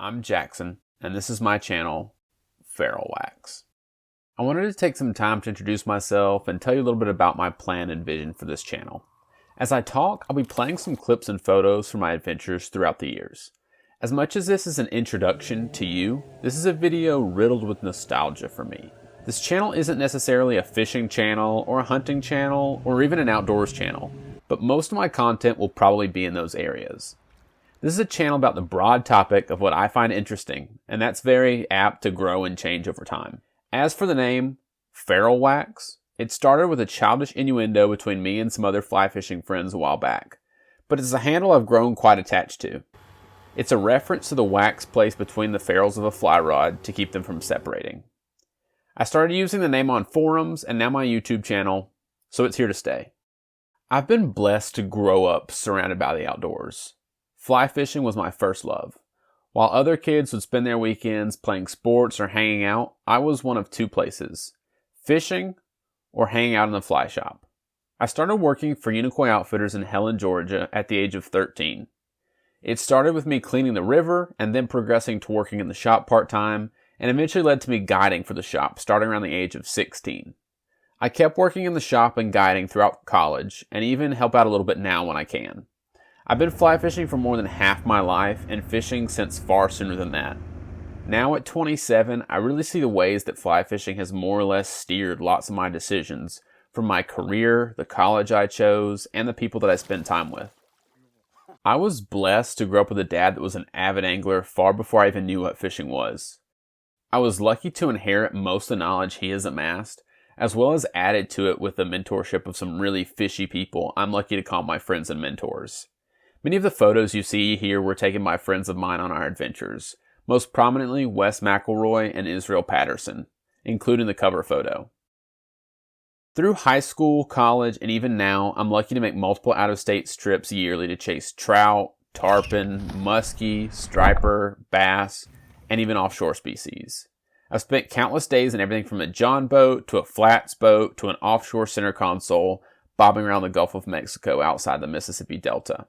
I'm Jackson, and this is my channel, FERRULE WAX. I wanted to take some time to introduce myself and tell you a little bit about my plan and vision for this channel. As I talk, I'll be playing some clips and photos from my adventures throughout the years. As much as this is an introduction to you, this is a video riddled with nostalgia for me. This channel isn't necessarily a fishing channel or a hunting channel or even an outdoors channel, but most of my content will probably be in those areas. This is a channel about the broad topic of what I find interesting, and that's very apt to grow and change over time. As for the name, FERRULE WAX, it started with a childish innuendo between me and some other fly fishing friends a while back, but it's a handle I've grown quite attached to. It's a reference to the wax placed between the ferrules of a fly rod to keep them from separating. I started using the name on forums and now my YouTube channel, so it's here to stay. I've been blessed to grow up surrounded by the outdoors. Fly fishing was my first love. While other kids would spend their weekends playing sports or hanging out, I was one of two places: fishing or hanging out in the fly shop. I started working for Unicoi Outfitters in Helen, Georgia at the age of 13. It started with me cleaning the river and then progressing to working in the shop part-time, and eventually led to me guiding for the shop starting around the age of 16. I kept working in the shop and guiding throughout college and even help out a little bit now when I can. I've been fly fishing for more than half my life and fishing since far sooner than that. Now at 27, I really see the ways that fly fishing has more or less steered lots of my decisions, from my career, the college I chose, and the people that I spend time with. I was blessed to grow up with a dad that was an avid angler far before I even knew what fishing was. I was lucky to inherit most of the knowledge he has amassed, as well as added to it with the mentorship of some really fishy people I'm lucky to call my friends and mentors. Many of the photos you see here were taken by friends of mine on our adventures, most prominently Wes McElroy and Israel Patterson, including the cover photo. Through high school, college, and even now, I'm lucky to make multiple out-of-state trips yearly to chase trout, tarpon, muskie, striper, bass, and even offshore species. I've spent countless days in everything from a John boat to a flats boat to an offshore center console, bobbing around the Gulf of Mexico outside the Mississippi Delta.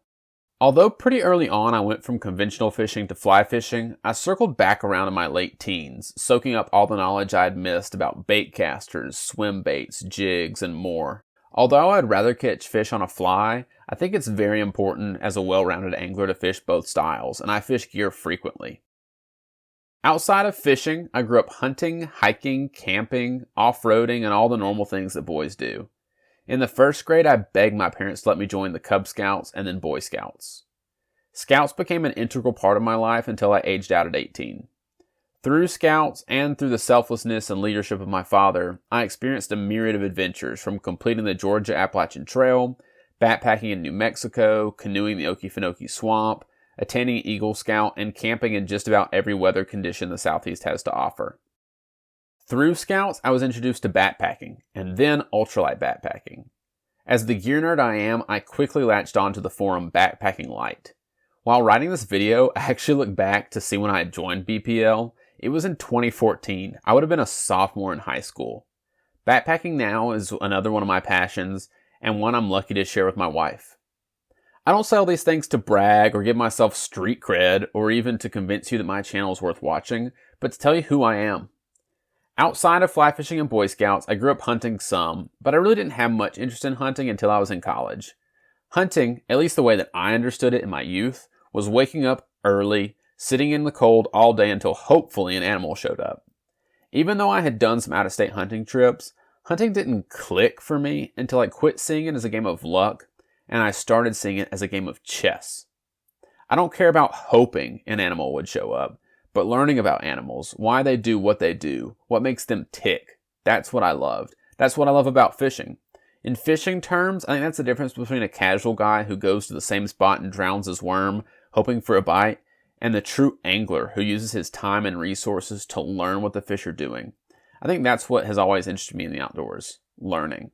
Although pretty early on I went from conventional fishing to fly fishing, I circled back around in my late teens, soaking up all the knowledge I had missed about bait casters, swim baits, jigs, and more. Although I'd rather catch fish on a fly, I think it's very important as a well-rounded angler to fish both styles, and I fish gear frequently. Outside of fishing, I grew up hunting, hiking, camping, off-roading, and all the normal things that boys do. In the first grade, I begged my parents to let me join the Cub Scouts and then Boy Scouts. Scouts became an integral part of my life until I aged out at 18. Through Scouts and through the selflessness and leadership of my father, I experienced a myriad of adventures, from completing the Georgia Appalachian Trail, backpacking in New Mexico, canoeing the Okefenokee Swamp, attending Eagle Scout, and camping in just about every weather condition the Southeast has to offer. Through Scouts, I was introduced to backpacking, and then ultralight backpacking. As the gear nerd I am, I quickly latched onto the forum Backpacking Light. While writing this video, I actually looked back to see when I had joined BPL. It was in 2014. I would have been a sophomore in high school. Backpacking now is another one of my passions, and one I'm lucky to share with my wife. I don't say all these things to brag or give myself street cred, or even to convince you that my channel is worth watching, but to tell you who I am. Outside of fly fishing and Boy Scouts, I grew up hunting some, but I really didn't have much interest in hunting until I was in college. Hunting, at least the way that I understood it in my youth, was waking up early, sitting in the cold all day until hopefully an animal showed up. Even though I had done some out-of-state hunting trips, hunting didn't click for me until I quit seeing it as a game of luck, and I started seeing it as a game of chess. I don't care about hoping an animal would show up, but learning about animals, why they do, what makes them tick. That's what I loved. That's what I love about fishing. In fishing terms, I think that's the difference between a casual guy who goes to the same spot and drowns his worm, hoping for a bite, and the true angler who uses his time and resources to learn what the fish are doing. I think that's what has always interested me in the outdoors, learning.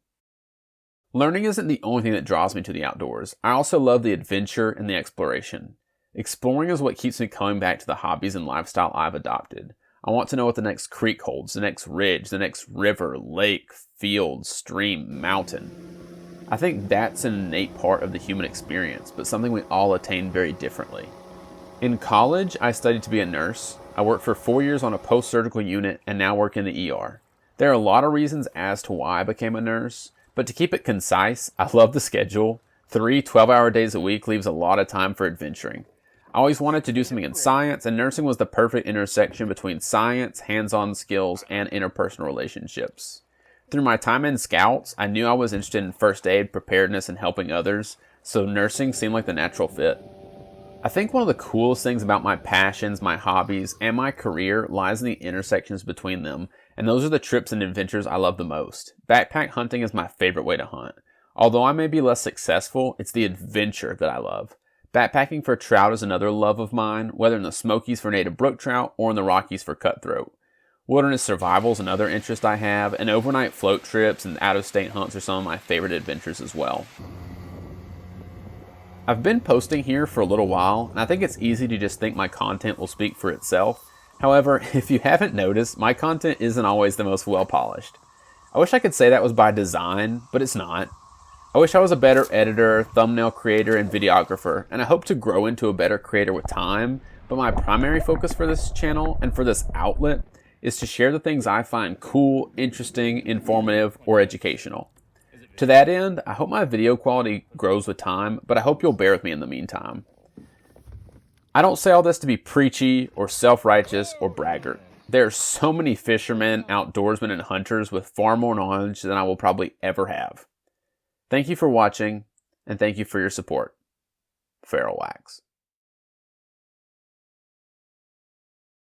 Learning isn't the only thing that draws me to the outdoors. I also love the adventure and the exploration. Exploring is what keeps me coming back to the hobbies and lifestyle I've adopted. I want to know what the next creek holds, the next ridge, the next river, lake, field, stream, mountain. I think that's an innate part of the human experience, but something we all attain very differently. In college, I studied to be a nurse. I worked for 4 years on a post-surgical unit and now work in the ER. There are a lot of reasons as to why I became a nurse, but to keep it concise, I love the schedule. 3 12-hour days a week leaves a lot of time for adventuring. I always wanted to do something in science, and nursing was the perfect intersection between science, hands-on skills, and interpersonal relationships. Through my time in Scouts, I knew I was interested in first aid, preparedness, and helping others, so nursing seemed like the natural fit. I think one of the coolest things about my passions, my hobbies, and my career lies in the intersections between them, and those are the trips and adventures I love the most. Backpack hunting is my favorite way to hunt. Although I may be less successful, it's the adventure that I love. Backpacking for trout is another love of mine, whether in the Smokies for native brook trout or in the Rockies for cutthroat. Wilderness survival is another interest I have, and overnight float trips and out-of-state hunts are some of my favorite adventures as well. I've been posting here for a little while, and I think it's easy to just think my content will speak for itself. However, if you haven't noticed, my content isn't always the most well-polished. I wish I could say that was by design, but it's not. I wish I was a better editor, thumbnail creator, and videographer, and I hope to grow into a better creator with time, but my primary focus for this channel and for this outlet is to share the things I find cool, interesting, informative, or educational. To that end, I hope my video quality grows with time, but I hope you'll bear with me in the meantime. I don't say all this to be preachy or self-righteous or braggart. There are so many fishermen, outdoorsmen, and hunters with far more knowledge than I will probably ever have. Thank you for watching, and thank you for your support. FERRULE WAX.